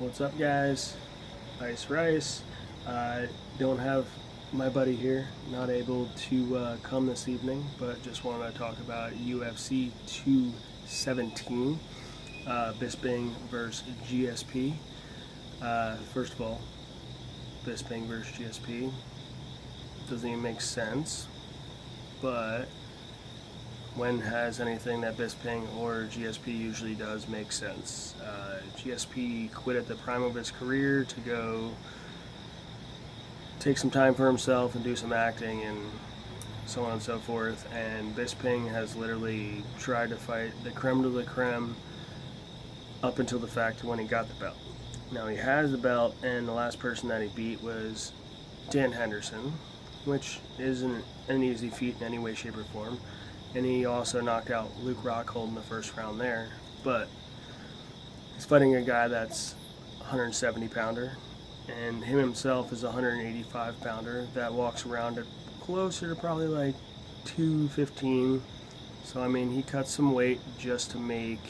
What's up, guys? Ice Rice. Don't have my buddy here, not able to come this evening, but just wanted to talk about UFC 217, Bisping versus GSP. First of all, Bisping versus GSP doesn't even make sense, but when has anything that Bisping or GSP usually does make sense? GSP quit at the prime of his career to go take some time for himself and do some acting and so on and so forth. And Bisping has literally tried to fight the creme de la creme up until the fact when he got the belt. Now he has the belt, and the last person that he beat was Dan Henderson, which isn't an easy feat in any way, shape, or form. And he also knocked out Luke Rockhold in the first round there. But he's fighting a guy that's 170 pounder, and him himself is a 185 pounder that walks around at closer to probably like 215. So I mean, he cut some weight just to make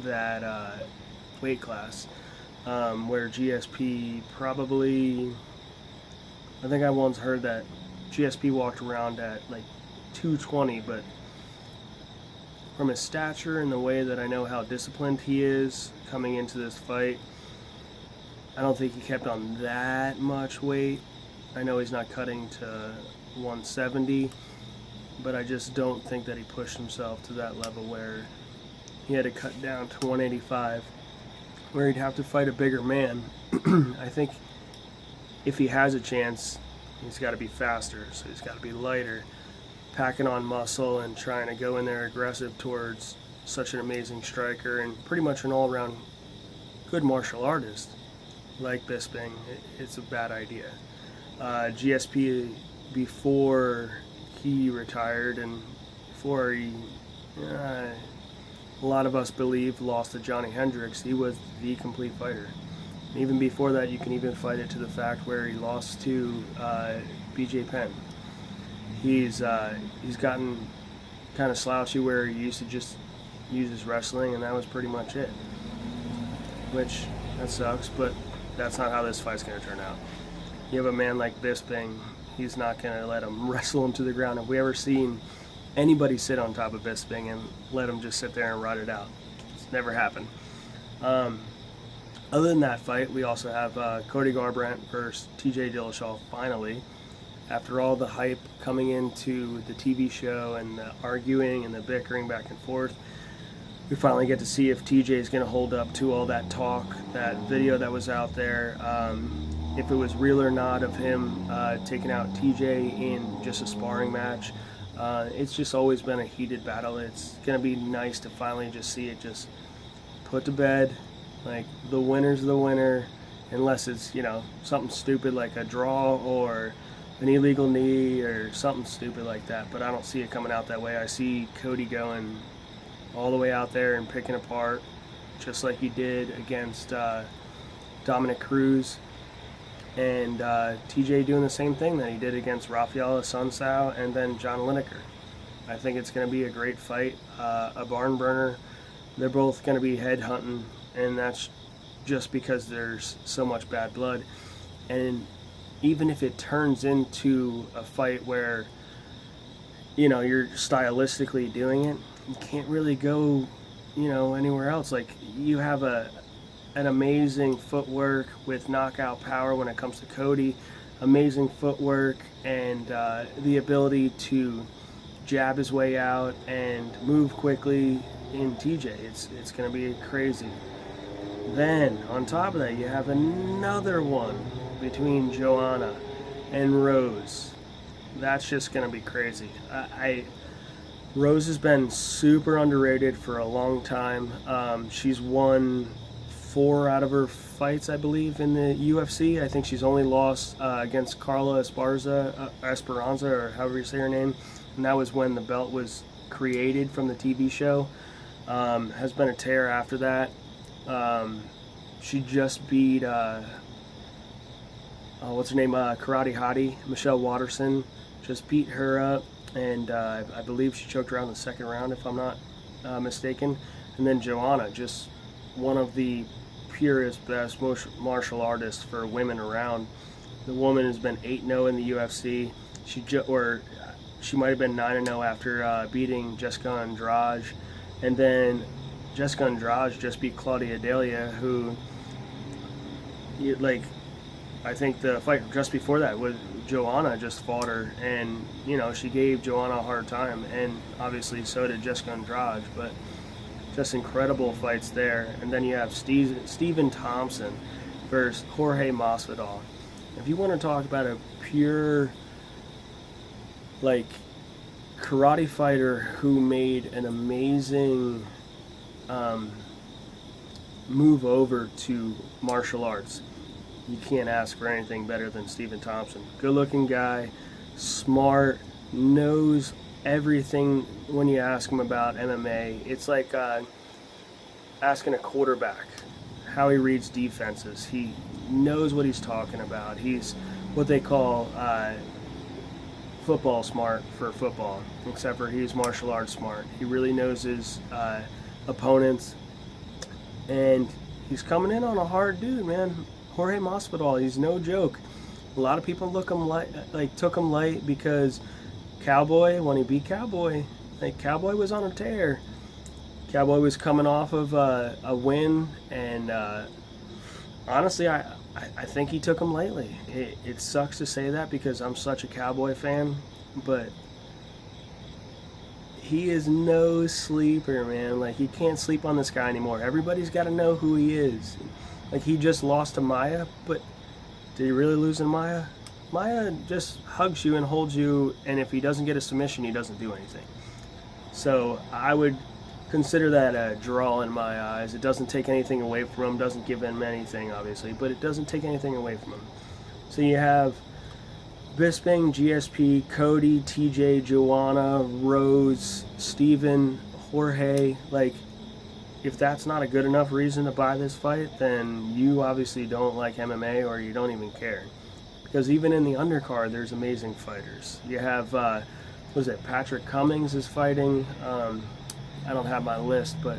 that weight class. Where GSP probably, I think I once heard that GSP walked around at like 220, but from his stature and the way that I know how disciplined he is coming into this fight, I don't think he kept on that much weight. I know he's not cutting to 170, but I just don't think that he pushed himself to that level where he had to cut down to 185, where he'd have to fight a bigger man. I think if he has a chance, he's got to be faster, so he's got to be lighter, packing on muscle and trying to go in there aggressive towards such an amazing striker and pretty much an all-around good martial artist like Bisping. It's a bad idea. GSP, before he retired and before he, a lot of us believe, lost to Johnny Hendricks, he was the complete fighter. And even before that, you can even fight it to the fact where he lost to BJ Penn. He's gotten kind of slouchy where he used to just use his wrestling, and that was pretty much it. Which, that sucks, but that's not how this fight's going to turn out. You have a man like Bisping, he's not going to let him wrestle him to the ground. Have we ever seen anybody sit on top of Bisping and let him just sit there and ride it out? It's never happened. Other than that fight, we also have Cody Garbrandt versus TJ Dillashaw finally. After all the hype coming into the TV show and the arguing and the bickering back and forth, we finally get to see if TJ is going to hold up to all that talk, that video that was out there, if it was real or not of him taking out TJ in just a sparring match. It's just always been a heated battle. It's going to be nice to finally just see it just put to bed. Like, the winner's the winner, unless it's, something stupid like a draw or an illegal knee or something stupid like that. But I don't see it coming out that way. I see Cody going all the way out there and picking apart, just like he did against Dominic Cruz, and TJ doing the same thing that he did against Rafael Assunção and then John Lineker. I think it's going to be a great fight, a barn burner. They're both going to be head hunting, and that's just because there's so much bad blood. And even if it turns into a fight where, you're stylistically doing it, you can't really go, anywhere else. Like, you have an amazing footwork with knockout power when it comes to Cody, amazing footwork and the ability to jab his way out and move quickly in TJ. It's going to be crazy. Then, on top of that, you have another one between Joanna and Rose. That's just going to be crazy. Rose has been super underrated for a long time. She's won 4 out of her fights, I believe, in the UFC. I think she's only lost against Carla Esperanza, or however you say her name, and that was when the belt was created from the TV show. Has been a tear after that. She just beat what's her name, Karate Hottie, Michelle Watterson, just beat her up, and I believe she choked her out in the second round, if I'm not mistaken. And then Joanna, just one of the purest, best martial artist for women around. The woman has been 8-0 in the UFC. She might have been 9-0 after beating Jessica Andrade, and then Jessica Andrade just beat Claudia Delia, who, I think the fight just before that was Joanna just fought her, and she gave Joanna a hard time, and obviously so did Jessica Andrade, but just incredible fights there. And then you have Stephen Thompson versus Jorge Masvidal. If you want to talk about a pure karate fighter who made an amazing move over to martial arts, you can't ask for anything better than Stephen Thompson. Good looking guy, smart, knows everything. When you ask him about MMA, it's like asking a quarterback how he reads defenses. He knows what he's talking about. He's what they call football smart for football, except for he's martial arts smart. He really knows his opponents, and he's coming in on a hard dude, man. Jorge Masvidal, he's no joke. A lot of people took him light because Cowboy, when he beat Cowboy, Cowboy was on a tear. Cowboy was coming off of a win, and honestly, I think he took him lightly. It sucks to say that because I'm such a Cowboy fan, but he is no sleeper, man. He can't sleep on this guy anymore. Everybody's got to know who he is. He just lost to Maia, but did he really lose to Maia? Maia just hugs you and holds you, and if he doesn't get a submission, he doesn't do anything. So I would consider that a draw in my eyes. It doesn't take anything away from him, doesn't give him anything, obviously, but it doesn't take anything away from him. So you have Bisping, GSP, Cody, TJ, Joanna, Rose, Steven, Jorge. If that's not a good enough reason to buy this fight, then you obviously don't like MMA, or you don't even care. Because even in the undercard, there's amazing fighters. You have, Patrick Cummings is fighting. I don't have my list, but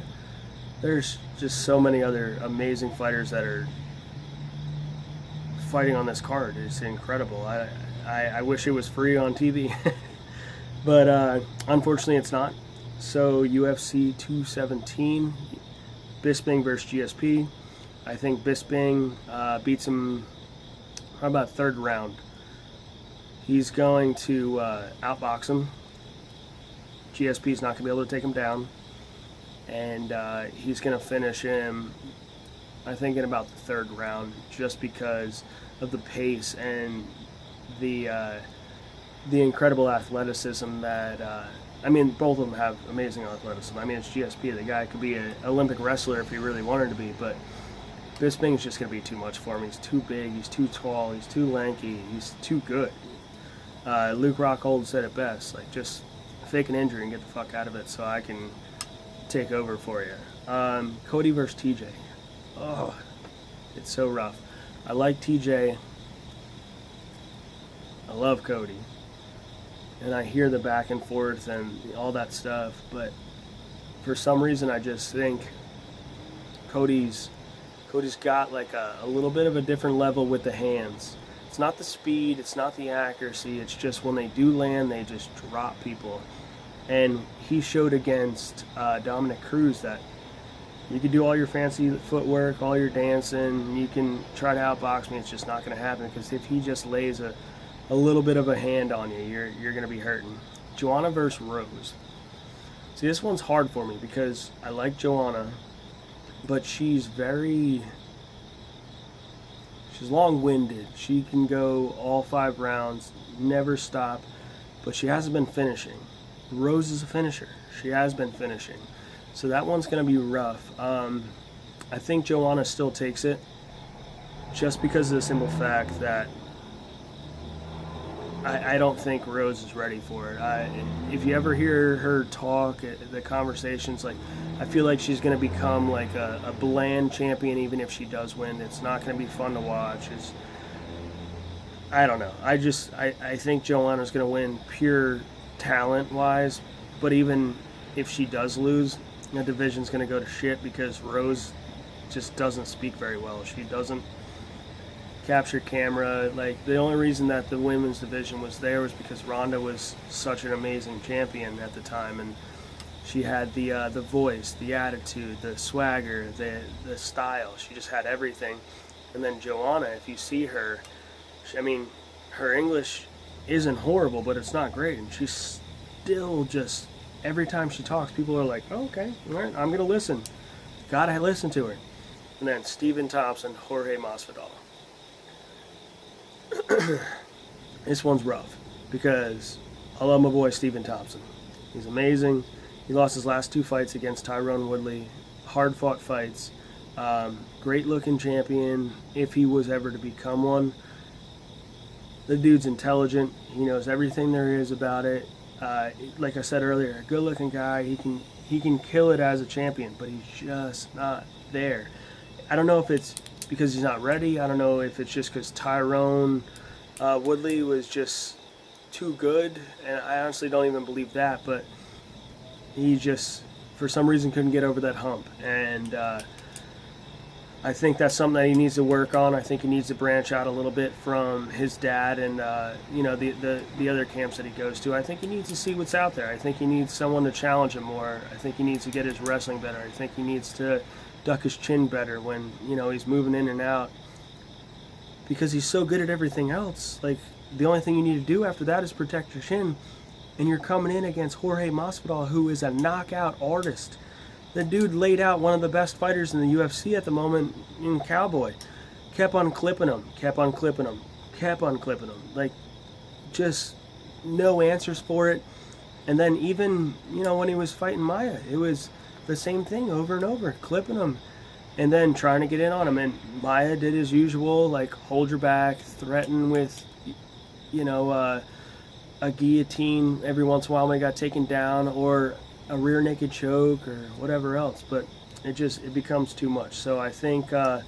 there's just so many other amazing fighters that are fighting on this card. It's incredible. I wish it was free on TV, but unfortunately it's not. So UFC 217, Bisping versus GSP. I think Bisping beats him. How about third round? He's going to outbox him. GSP's not going to be able to take him down, and he's going to finish him, I think, in about the third round, just because of the pace and the incredible athleticism that both of them have amazing athleticism. It's GSP. The guy could be an Olympic wrestler if he really wanted to be, but Bisping's just going to be too much for him. He's too big, he's too tall, he's too lanky, he's too good. Luke Rockhold said it best, just fake an injury and get the fuck out of it so I can take over for you. Cody versus TJ. Oh, it's so rough. I like TJ. I love Cody. And I hear the back and forth and all that stuff, but for some reason I just think Cody's got a little bit of a different level with the hands. It's not the speed, it's not the accuracy, it's just when they do land, they just drop people. And he showed against Dominic Cruz that you can do all your fancy footwork, all your dancing, you can try to outbox me, it's just not going to happen, because if he just lays a little bit of a hand on you, you're going to be hurting. Joanna versus Rose. See, this one's hard for me because I like Joanna, but she's long-winded. She can go all 5 rounds, never stop, but she hasn't been finishing. Rose is a finisher. She has been finishing. So that one's going to be rough. I think Joanna still takes it just because of the simple fact that I don't think Rose is ready for it. If you ever hear her talk, the conversations, I feel like she's going to become a bland champion even if she does win. It's not going to be fun to watch. I don't know. I think Joanna's going to win pure talent-wise, but even if she does lose, the division's going to go to shit because Rose just doesn't speak very well. She doesn't capture camera. Like, the only reason that the women's division was there was because Ronda was such an amazing champion at the time, and she had the voice, the attitude, the swagger, the style. She just had everything. And then Joanna, if you see her, I mean, her English isn't horrible, but it's not great, and she's still just, every time she talks, people are like, oh, okay, all right, I'm gonna listen. Gotta listen to her. And then Stephen Thompson, Jorge Masvidal. This one's rough because I love my boy Stephen Thompson. He's amazing. He lost his last 2 fights against Tyrone Woodley. Hard-fought fights. Great-looking champion, if he was ever to become one. The dude's intelligent. He knows everything there is about it. Like I said earlier, a good-looking guy. He can kill it as a champion, but he's just not there. I don't know if it's because he's not ready. I don't know if it's just because Tyrone Woodley was just too good, and I honestly don't even believe that, but he just, for some reason, couldn't get over that hump, and I think that's something that he needs to work on. I think he needs to branch out a little bit from his dad and the other camps that he goes to. I think he needs to see what's out there. I think he needs someone to challenge him more. I think he needs to get his wrestling better. I think he needs to duck his chin better when he's moving in and out, because he's so good at everything else. Like, the only thing you need to do after that is protect your chin, and you're coming in against Jorge Masvidal, who is a knockout artist. The dude laid out one of the best fighters in the UFC at the moment in Cowboy. Kept on clipping him, kept on clipping him, kept on clipping him. Like, just no answers for it. And then even, when he was fighting Maia, it was the same thing over and over, clipping him and then trying to get in on him. And Maia did his usual, like, hold your back, threaten with, a guillotine every once in a while when he got taken down, or a rear naked choke, or whatever else. But it becomes too much. So I think that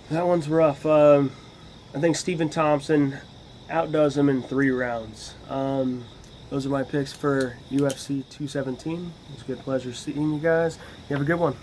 one's rough. I think Stephen Thompson outdoes him in 3 rounds. Those are my picks for UFC 217. It was a good pleasure seeing you guys. You have a good one.